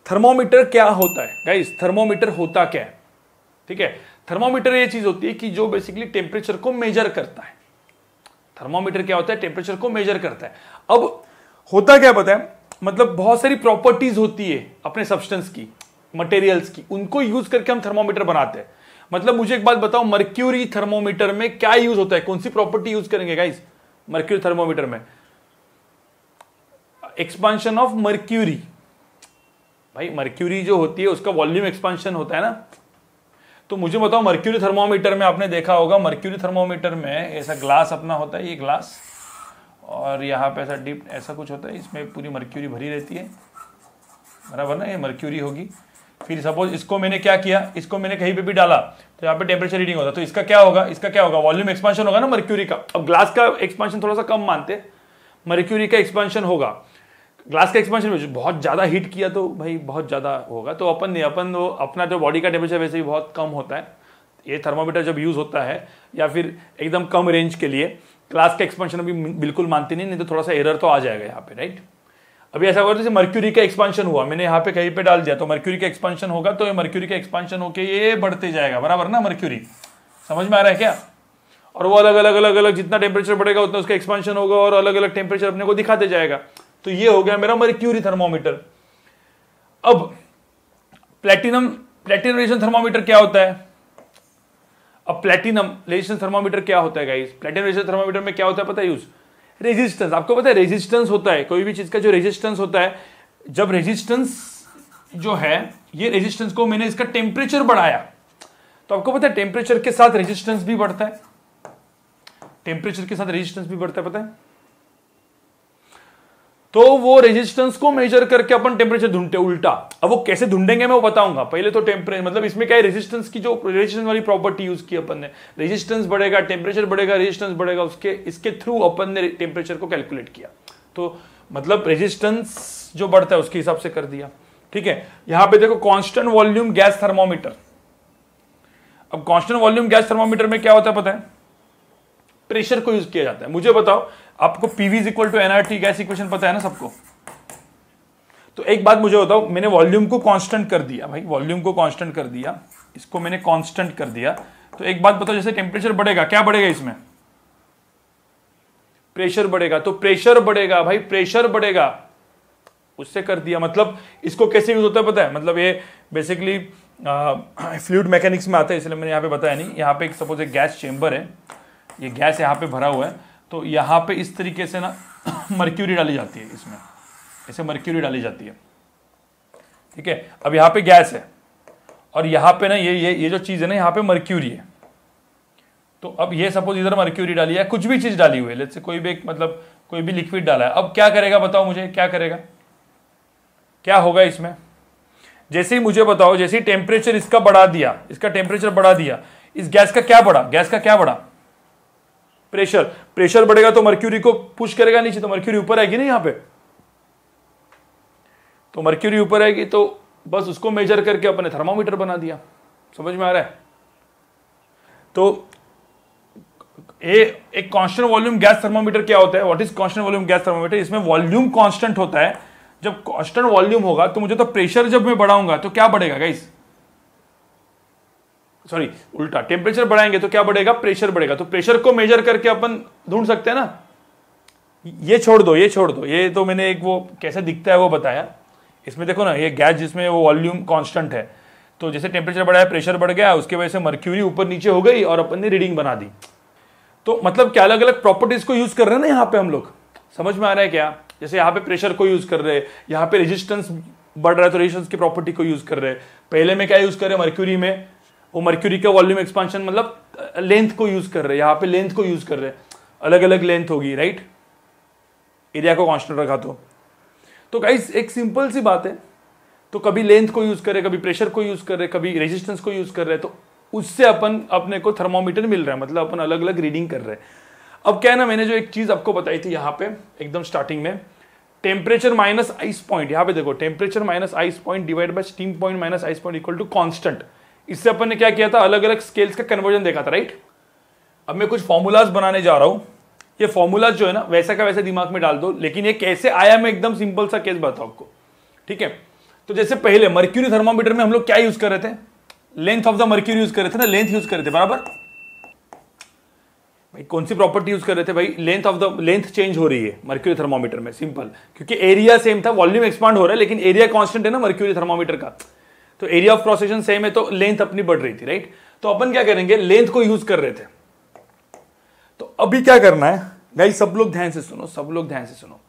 Thermometer क्या होता है गाइस? थर्मोमीटर होता क्या है? ठीक है, थर्मोमीटर ये चीज होती है कि जो बेसिकली टेम्परेचर को मेजर करता है। थर्मोमीटर क्या होता है? टेम्परेचर को मेजर करता है। अब होता क्या पता है, मतलब बहुत सारी प्रॉपर्टीज होती है अपने सब्सटेंस की, मटेरियल्स की, उनको यूज करके हम थर्मोमीटर बनाते हैं। मतलब मुझे एक बात बताओ, मर्क्यूरी थर्मोमीटर में क्या यूज होता है? कौन सी प्रॉपर्टी यूज करेंगे गाइस मर्क्यूरी थर्मोमीटर में? Expansion of mercury. भाई मर्क्यूरी जो होती है उसका वॉल्यूम एक्सपांशन होता है ना। तो मुझे बताओ, मर्क्यूरी थर्मोमीटर में आपने देखा होगा, मर्क्यूरी थर्मोमीटर में ऐसा ग्लास अपना होता है, ये ग्लास, और यहाँ पे ऐसा डिप ऐसा कुछ होता है, इसमें पूरी मर्क्यूरी भरी रहती है, बराबर ना? ये मर्क्यूरी होगी। फिर सपोज इसको मैंने क्या किया, इसको मैंने कहीं पे भी डाला तो यहाँ पे टेम्परेचर रीडिंग होता है, तो इसका क्या होगा? इसका क्या होगा? वॉल्यूम एक्सपांशन होगा ना मर्क्यूरी का। अब ग्लास का एक्सपांशन थोड़ा सा कम मानते, मर्क्यूरी का एक्सपांशन होगा। ग्लास का एक्सपांशन में बहुत ज्यादा हीट किया तो भाई बहुत ज्यादा होगा, तो अपन वो अपना जो बॉडी का टेम्परेचर वैसे भी बहुत कम होता है। ये थर्मोमीटर जब यूज होता है या फिर एकदम कम रेंज के लिए, ग्लास का एक्सपांशन अभी बिल्कुल मानते नहीं तो थोड़ा सा एरर तो आ जाएगा यहाँ पे, राइट? अभी ऐसा होगा जैसे मर्क्यूरी का एक्सपांशन हुआ, मैंने यहाँ पे कहीं पे डाल दिया तो मर्क्यूरी का एक्सपांशन होगा, तो ये मर्क्यूरी का एक्सपांशन होके ये बढ़ते जाएगा, बराबर ना? मर्क्यूरी समझ में आ रहा है क्या? और वो अलग अलग अलग अलग जितना टेम्परेचर बढ़ेगा उतना उसका एक्सपांशन होगा और अलग अलग टेम्परेचर अपने को दिखाते जाएगा। तो ये हो गया मेरा मर्क्यूरी थर्मोमीटर। अब प्लेटिनम रेजिस्टेंस थर्मोमीटर क्या होता है? अब प्लेटिनम रेजिस्टेंस थर्मोमीटर क्या होता है गाइस? प्लेटिनम रेजिस्टेंस थर्मोमीटर में क्या होता है पता है? Use resistance. आपको पता है रेजिस्टेंस होता है कोई भी चीज का, जो रेजिस्टेंस होता है, जब रेजिस्टेंस जो है, ये रेजिस्टेंस को मैंने इसका टेम्परेचर बढ़ाया, तो आपको पता है टेम्परेचर के साथ रेजिस्टेंस भी बढ़ता है। टेम्परेचर के साथ रेजिस्टेंस भी बढ़ता है, पता है? तो वो रेजिस्टेंस को मेजर करके अपन टेम्परेचर ढूंढते उल्टा। अब वो कैसे ढूंढेंगे मैं वो बताऊंगा। पहले तो टेम्परेचर, मतलब इसमें क्या है, रेजिस्टेंस की जो रेजिस्टेंस वाली प्रॉपर्टी यूज की अपन ने, रेजिस्टेंस बढ़ेगा टेम्परेचर बढ़ेगा, रेजिस्टेंस बढ़ेगा, उसके इसके थ्रू अपन ने टेम्परेचर को कैलकुलेट किया। तो मतलब रेजिस्टेंस जो बढ़ता है उसके हिसाब से कर दिया, ठीक है? यहां पे देखो कांस्टेंट वॉल्यूम गैस थर्मोमीटर। अब कांस्टेंट वॉल्यूम गैस थर्मोमीटर में क्या होता है पता है? प्रेशर को यूज किया जाता है। मुझे बताओ, आपको PV is equal to NRT gas equation पता है ना सबको? तो एक बात मुझे बताओ, मैंने वॉल्यूम को कांस्टेंट कर दिया, भाई वॉल्यूम को कांस्टेंट कर दिया, इसको मैंने कांस्टेंट कर दिया, तो एक बात बताओ, जैसे टेम्परेचर बढ़ेगा क्या बढ़ेगा? इसमें प्रेशर बढ़ेगा, तो प्रेशर बढ़ेगा भाई, प्रेशर बढ़ेगा, उससे कर दिया। मतलब इसको कैसे यूज होता है पता है? मतलब ये बेसिकली फ्लूइड मैकेनिक्स में आता है, इसलिए मैंने यहाँ पे बताया नहीं। यहाँ पे सपोज एक गैस चेंबर है, ये गैस यहाँ पे भरा हुआ है, तो यहाँ पे इस तरीके से ना मर्क्यूरी डाली जाती है, इसमें ऐसे मर्क्यूरी डाली जाती है, ठीक है? अब यहाँ पे गैस है और यहाँ पे ना ये जो चीज है ना, यहाँ पे मर्क्यूरी है। तो अब ये सपोज इधर मर्क्यूरी डाली है, कुछ भी चीज डाली हुई है, लेट्स से कोई भी मतलब कोई भी लिक्विड डाला है। अब क्या करेगा बताओ मुझे, क्या करेगा, क्या होगा इसमें? जैसे ही मुझे बताओ, जैसे ही टेम्परेचर इसका बढ़ा दिया, इसका टेम्परेचर बढ़ा दिया, इस गैस का क्या बढ़ा? गैस का क्या बढ़ा? प्रेशर। प्रेशर बढ़ेगा तो मर्क्यूरी को पुश करेगा नीचे, तो मर्क्यूरी ऊपर आएगी ना यहाँ पे, तो मर्क्यूरी ऊपर आएगी, तो बस उसको मेजर करके अपने थर्मोमीटर बना दिया। समझ में आ रहा है? तो एक कांस्टेंट वॉल्यूम गैस थर्मोमीटर क्या होता है? What is constant volume gas thermometer? इसमें वॉल्यूम कांस्टेंट होता है। जब कांस्टेंट वॉल्यूम होगा तो मुझे तो प्रेशर जब मैं बढ़ाऊंगा तो क्या बढ़ेगा गाइस? सॉरी उल्टा, टेम्परेचर बढ़ाएंगे तो क्या बढ़ेगा? प्रेशर बढ़ेगा। तो प्रेशर को मेजर करके अपन ढूंढ सकते हैं ना। ये छोड़ दो, ये तो मैंने एक वो कैसे दिखता है वो बताया। इसमें देखो ना, ये गैस जिसमें वो वॉल्यूम कांस्टेंट है, तो जैसे टेम्परेचर बढ़ाया प्रेशर बढ़ गया, उसके वजह से मर्क्यूरी ऊपर नीचे हो गई और अपन ने रीडिंग बना दी। तो मतलब क्या अलग अलग प्रॉपर्टीज को यूज कर रहे हैं ना यहाँ पे हम लोग। समझ में आ रहा है क्या? जैसे यहाँ पे प्रेशर को यूज कर रहे हैं, यहाँ पे रेजिस्टेंस बढ़ रहा है तो रेजिस्टेंस की प्रॉपर्टी को यूज कर रहे हैं। पहले में क्या यूज कर रहे हैं? मर्क्यूरी में वो मर्क्यूरी का वॉल्यूम एक्सपांशन मतलब लेंथ को यूज कर रहे हैं, यहाँ पे लेंथ को यूज कर रहे हैं, अलग अलग लेंथ होगी, राइट? एरिया को कांस्टेंट रखा तो गाइस एक सिंपल सी बात है। तो कभी लेंथ को यूज कर रहे, कभी प्रेशर को यूज कर रहे, कभी रेजिस्टेंस को यूज कर रहे, तो उससे अपन अपने को थर्मोमीटर मिल रहा है, मतलब अपन अलग अलग रीडिंग कर रहे हैं। अब क्या है ना, मैंने जो एक चीज आपको बताई थी यहाँ पे एकदम स्टार्टिंग में, टेम्परेचर माइनस आइस पॉइंट, यहाँ पे देखो temperature minus ice point divide by steam point minus ice point equal to constant. इससे अपन ने क्या किया था? अलग अलग स्केल्स का कन्वर्जन देखा था, राइट? अब मैं कुछ फॉर्मूलाज बनाने जा रहा हूं। ये फॉर्मूला जो है ना वैसा का वैसे दिमाग में डाल दो, लेकिन ये कैसे आया मैं एकदम सिंपल सा केस बताऊं आपको, ठीक है। तो जैसे पहले मर्क्यूरी थर्मोमीटर में हम लोग क्या यूज कर रहे थे, length of the mercury use कर रहे थे ना, लेंथ यूज कर रहे थे बराबर। भाई कौन सी प्रॉपर्टी यूज कर रहे थे भाई, length of the, length change हो रही है मर्क्यूरी थर्मोमीटर में, सिंपल, क्योंकि एरिया सेम था, वॉल्यूम एक्सपांड हो रहा है लेकिन एरिया कांस्टेंट है ना मर्क्यूरी थर्मोमीटर का, तो area of cross section same है तो लेंथ अपनी बढ़ रही थी, राइट। तो अपन क्या करेंगे, लेंथ को यूज कर रहे थे। तो अभी क्या करना है गाइस, सब लोग ध्यान से सुनो, सब लोग ध्यान से सुनो,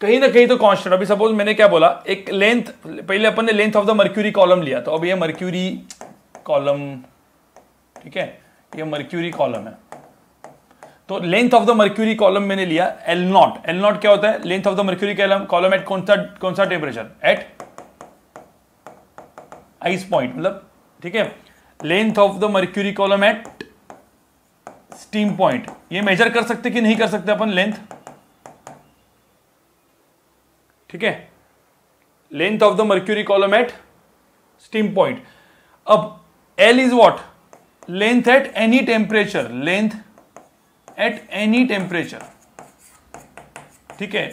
कहीं ना कहीं तो कांस्टेंट, अभी सपोज मैंने क्या बोला, एक लेंथ, पहले अपन ने length of the mercury column लिया, तो अब ये मर्क्यूरी कॉलम, ठीक है, ये मर्क्यूरी कॉलम है, तो length of the mercury column मैंने लिया एल नॉट। एल नॉट क्या होता है, length of the mercury column eight कौन सा टेम्परेचर, एट आइस पॉइंट, मतलब ठीक है, length of the mercury column at steam point. ये मेजर कर सकते कि नहीं कर सकते अपन लेंथ, ठीक है, length of the mercury column at steam point. अब L is what, length at any temperature, length at any temperature, ठीक है।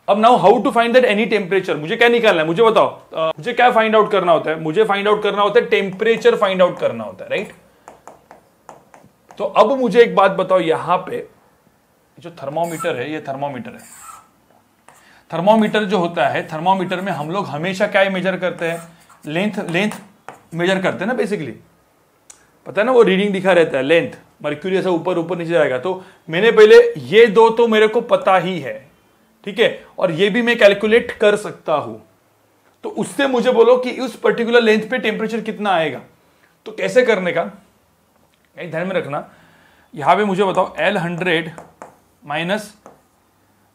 अब now how to find that any temperature, मुझे क्या निकालना है, मुझे बताओ, मुझे क्या फाइंड आउट करना होता है, मुझे फाइंड आउट करना होता है टेम्परेचर फाइंड आउट करना होता है, राइट। तो अब मुझे एक बात बताओ, यहां पे जो थर्मोमीटर है, ये थर्मोमीटर है, थर्मोमीटर जो होता है, थर्मोमीटर में हम लोग हमेशा क्या मेजर करते हैं, लेंथ मेजर करते हैं ना बेसिकली, पता है ना, वो रीडिंग दिखा रहता है, लेंथ, मर्क्यूरी ऐसा ऊपर ऊपर नीचे जाएगा। तो मैंने पहले ये दो तो मेरे को पता ही है, ठीक है, और ये भी मैं कैलकुलेट कर सकता हूं, तो उससे मुझे बोलो कि उस पर्टिकुलर लेंथ पे टेम्परेचर कितना आएगा। तो कैसे करने का, ध्यान में रखना, यहां पे मुझे बताओ L100 माइनस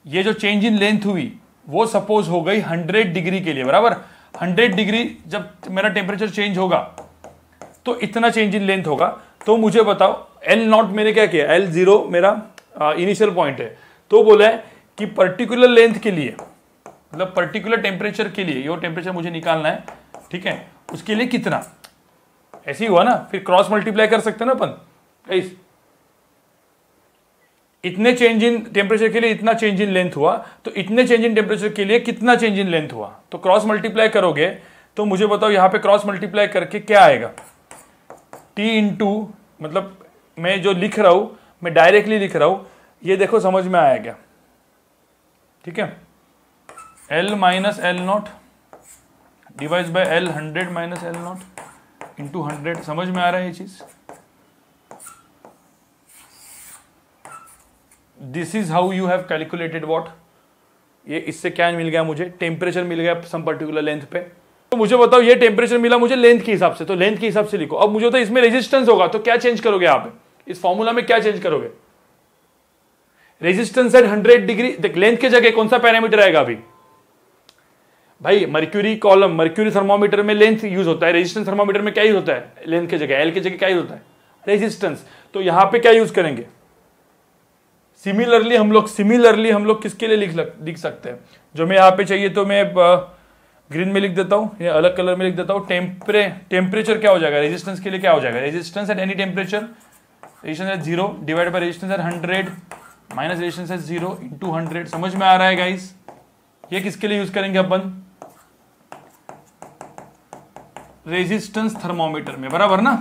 ये जो चेंज इन लेंथ हुई वो सपोज हो गई 100 डिग्री के लिए, बराबर। 100 डिग्री जब मेरा टेम्परेचर चेंज होगा तो इतना चेंज इन लेंथ होगा। तो मुझे बताओ L नॉट मैंने क्या किया, L0 मेरा इनिशियल पॉइंट है, तो बोला है कि पर्टिकुलर लेंथ के लिए, मतलब पर्टिकुलर टेम्परेचर के लिए, ये टेम्परेचर मुझे निकालना है, ठीक है, उसके लिए कितना, ऐसे ही हुआ ना, फिर क्रॉस मल्टीप्लाई कर सकते हैं ना अपन, इतने चेंज इन टेम्परेचर के लिए इतना चेंज इन लेंथ हुआ, तो इतने चेंज इन टेम्परेचर के लिए कितना चेंज इन लेंथ हुआ, तो क्रॉस मल्टीप्लाई करोगे तो मुझे बताओ यहां पे क्रॉस मल्टीप्लाई करके क्या आएगा, T इंटू, मतलब मैं जो लिख रहा हूं मैं डायरेक्टली लिख रहा हूं, ये देखो समझ में आया क्या, ठीक है, L minus L not divide by L100 minus L not into 100, समझ में आ रहा है ये चीज। This is how you have calculated what, ये इससे क्या मिल गया मुझे, टेम्परेचर मिल गया सम पर्टिकुलर लेंथ पे। तो मुझे बताओ ये टेम्परेचर मिला मुझे लेंथ के हिसाब से, तो लेंथ के हिसाब से लिखो। अब मुझे तो इसमें रेजिस्टेंस होगा, तो क्या चेंज करोगे यहां पे, इस फॉर्मूला में क्या चेंज करोगे, रेजिस्टेंस एट 100 डिग्री, देख लेंथ के जगह कौन सा पैरामीटर आएगा अभी भाई, मर्क्यूरी कॉलम, मर्क्यूरी थर्मोमीटर में लेंथ यूज होता है, रेजिस्टेंस थर्मोमीटर में क्या यूज होता है, लेंथ के जगह, एल के जगह क्या यूज होता है, रेजिस्टेंस। तो यहां पे क्या यूज करेंगे, सिमिलरली हम लोग किसके लिए लिख सकते हैं, जो मैं यहां पे चाहिए तो मैं ग्रीन में लिख देता हूं या अलग कलर में लिख देता हूं, टेम्परेचर क्या हो जाएगा, रेजिस्टेंस के लिए क्या हो जाएगा, resistance at any temperature, resistance at 0 divide by resistance at 100 minus resistance at 0 into 100। समझ में आ रहा है गाइस, ये किसके लिए यूज करेंगे अपन, रेजिस्टेंस थर्मोमीटर में, बराबर ना,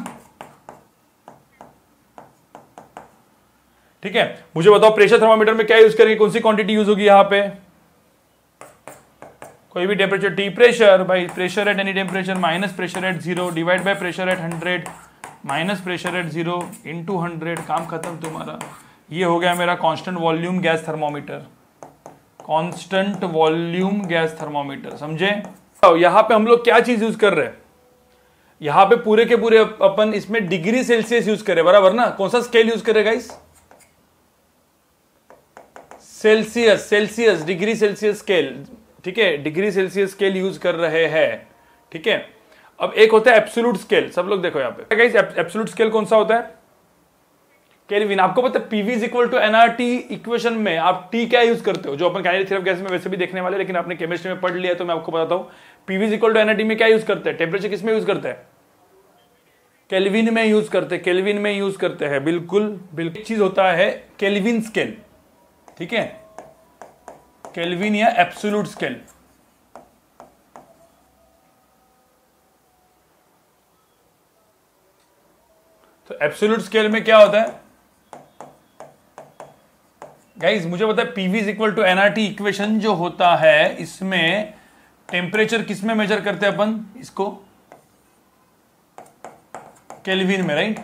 ठीक है। मुझे बताओ प्रेशर थर्मोमीटर में क्या यूज करेंगे, कौन सी क्वांटिटी यूज होगी यहां पे, कोई भी टेम्परेचर T प्रेशर, भाई pressure at any temperature minus pressure at 0 divide by pressure at 100 minus pressure at 0 into 100, काम खत्म तुम्हारा। ये हो गया मेरा constant volume gas thermometer, constant volume gas thermometer, समझे। यहां पे हम लोग क्या चीज यूज कर रहे हैं, यहां पे पूरे के पूरे अपन इसमें डिग्री सेल्सियस यूज करें, बराबर ना। कौन सा स्केल यूज करें guys, Celsius, degree Celsius scale, ठीक है, डिग्री सेल्सियस स्केल यूज कर रहे हैं, ठीक है। अब एक होता है एब्सोल्यूट स्केल, सब लोग देखो यहाँ पे गाइस, एब्सोल्यूट स्केल कौन सा होता है, केल्विन। आपको पता है PV is equal to NRT equation में आप टी क्या यूज करते हो, जो अपन काइनेटिक थ्योरम गैस में वैसे भी देखने वाले, लेकिन आपने केमिस्ट्री में पढ़ लिया तो मैं आपको बताता हूं। PV is equal to NRT में क्या यूज करते हैं, टेम्परेचर किस में यूज करते हैं, केल्विन में यूज करते हैं, केल्विन में यूज करते हैं, बिल्कुल बिल्कुल। चीज होता है केल्विन स्केल, ठीक है, केल्विन या एब्सोल्यूट स्केल, तो एब्सोल्यूट स्केल में क्या होता है गाइज, मुझे पता है PV is equal to NRT equation जो होता है, इसमें टेम्परेचर किस में मेजर करते हैं अपन, इसको केल्विन में, राइट।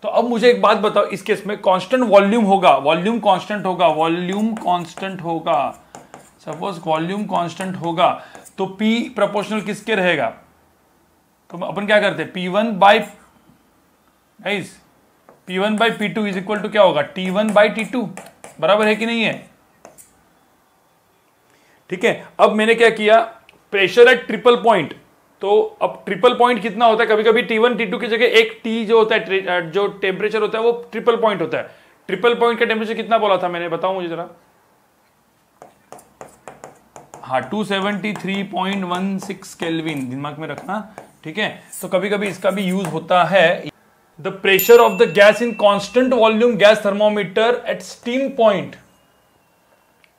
तो अब मुझे एक बात बताओ, इस केस में कांस्टेंट वॉल्यूम होगा, वॉल्यूम कांस्टेंट होगा, वॉल्यूम कांस्टेंट होगा, सपोज वॉल्यूम कांस्टेंट होगा, तो P प्रोपोर्शनल किसके रहेगा, तो अपन क्या करते हैं P1 by guys P1 by P2 is equal to क्या होगा T1 बाई T2, बराबर है कि नहीं है। ठीक है, अब मैंने क्या किया, प्रेशर एट ट्रिपल पॉइंट, तो अब ट्रिपल पॉइंट कितना होता है, कभी कभी T1 T2 की जगह एक T जो होता है, जो टेम्परेचर होता है वो ट्रिपल पॉइंट होता है। ट्रिपल पॉइंट का टेम्परेचर कितना बोला था मैंने, बताओ मुझे जरा। हाँ 273.16 केल्विन, दिमाग में रखना। ठीक है, तो कभी कभी इसका भी यूज होता है। The pressure of the gas in constant volume gas thermometer at steam point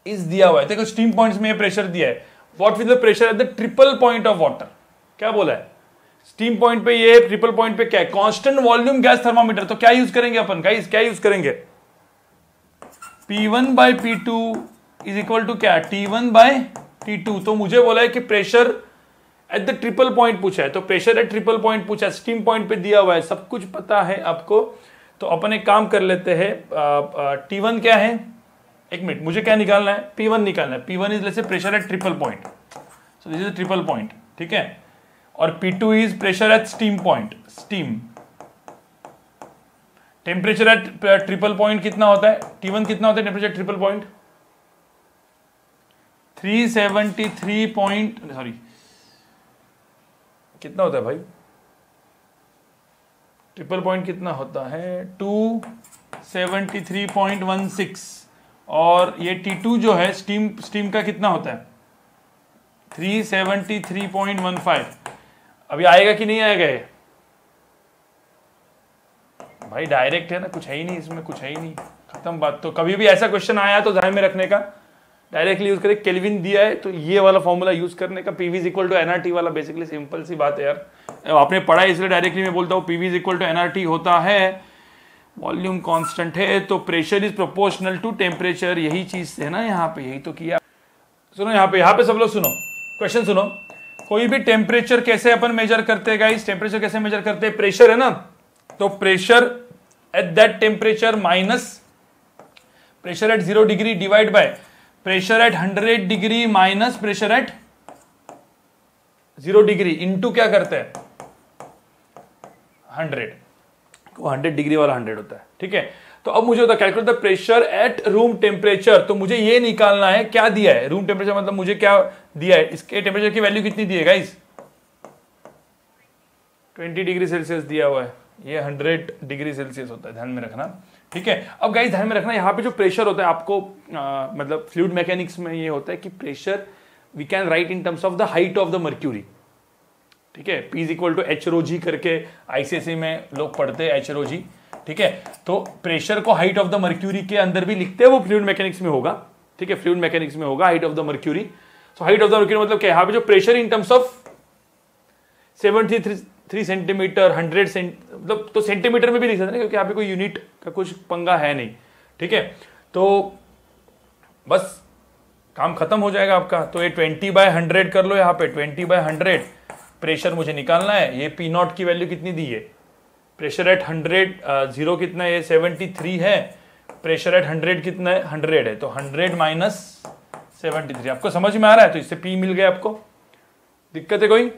is दिया हुआ है। देखो स्टीम पॉइंट्स में ये प्रेशर दिया है। What will the pressure at the triple point of water, क्या बोला है, स्टीम पॉइंट पे ये, ट्रिपल पॉइंट पे क्या है, कांस्टेंट वॉल्यूम गैस थर्मोमीटर। तो क्या यूज करेंगे अपन गाइस, क्या यूज करेंगे, P1 by P2 is equal to क्या, T1 बाई T2। तो मुझे बोला है कि pressure at the triple point पूछा है, तो प्रेशर एट ट्रिपल पॉइंट पूछा है, स्टीम पॉइंट पे दिया हुआ है, सब कुछ पता है आपको। तो अपन एक काम कर लेते हैं, T1 क्या है, एक मिनट, मुझे क्या निकालना है, P1 निकालना है। P1 is let's say pressure at triple point, so this is triple point, ठीक है। और P2 is pressure at steam point, steam. Temperature at triple point कितना होता है, T1 कितना होता है temperature triple point, 373 point, sorry कितना होता है भाई, ट्रिपल पॉइंट कितना होता है 273.16, और ये T2 जो है स्टीम का कितना होता है 373.15। अभी आएगा कि नहीं आएगा ये भाई, डायरेक्ट है ना, कुछ है ही नहीं इसमें, कुछ है ही नहीं, खत्म बात। तो कभी भी ऐसा क्वेश्चन आया तो ध्यान में रखने का, डायरेक्टली यूज करें, केल्विन दिया है तो ये वाला फॉर्मूला यूज करने का, PV is equal to NRT वाला, बेसिकली सिंपल सी बात है यार, आपने पढ़ा है इसलिए डायरेक्टली मैं बोलता हूँ PV is equal to NRT होता है, वॉल्यूम कांस्टेंट है तो pressure is proportional to temperature, यही चीज है ना यहाँ पे, यही तो किया। सुनो यहाँ पे सब लोग सुनो, क्वेश्चन सुनो, कोई भी टेम्परेचर कैसे अपन मेजर करते हैं गाइस, टेम्परेचर कैसे मेजर करते हैं, प्रेशर है ना, तो pressure at that temperature minus pressure at 0 degree divide by pressure at 100 degree minus pressure at 0 degree into क्या करते हैं 100, वो 100 डिग्री वाला 100 होता है, ठीक है। तो अब मुझे होता है calculate the pressure at room temperature, तो मुझे ये निकालना है क्या दिया है रूम टेम्परेचर, मतलब मुझे क्या दिया है, इसके टेम्परेचर की वैल्यू कितनी दी है गाइस, 20 डिग्री सेल्सियस दिया हुआ है, ये 100 डिग्री सेल्सियस होता है, ध्यान में रखना, ठीक है। अब गाइस ध्यान में रखना, यहाँ पे जो प्रेशर होता है आपको मतलब फ्लूइड मैकेनिक्स में ये होता है कि pressure we can write in terms of the height of the mercury, ठीक है। P is equal to HROG करके आईसीएसई में लोग पढ़ते हैं HROG, ठीक है। तो प्रेशर को हाइट ऑफ द मर्क्यूरी के अंदर भी लिखते हैं, वो फ्लूइड मैकेनिक्स में होगा, ठीक है, फ्लूइड मैकेनिक्स में होगा height of the mercury. So height of the mercury मतलब क्या, यहाँ पे जो pressure in terms of 73 centimetre 100 मतलब तो सेंटीमीटर में भी लिख सकते हैं क्योंकि यहाँ पे कोई यूनिट का कुछ पंगा है नहीं, ठीक है। तो बस काम खत्म हो जाएगा आपका। तो ये 20/100 कर लो, यहाँ पे 20/100 प्रेशर मुझे निकालना है। ये P नॉट की वैल्यू कितनी दी है, प्रेशर एट 100 जीरो कितना है, 73 है, प्रेशर एट 100 कितना है 100 है, तो 100 माइनस 73। आपको समझ में आ रहा है, तो इससे P मिल गया आपको, दिक्कत है कोई?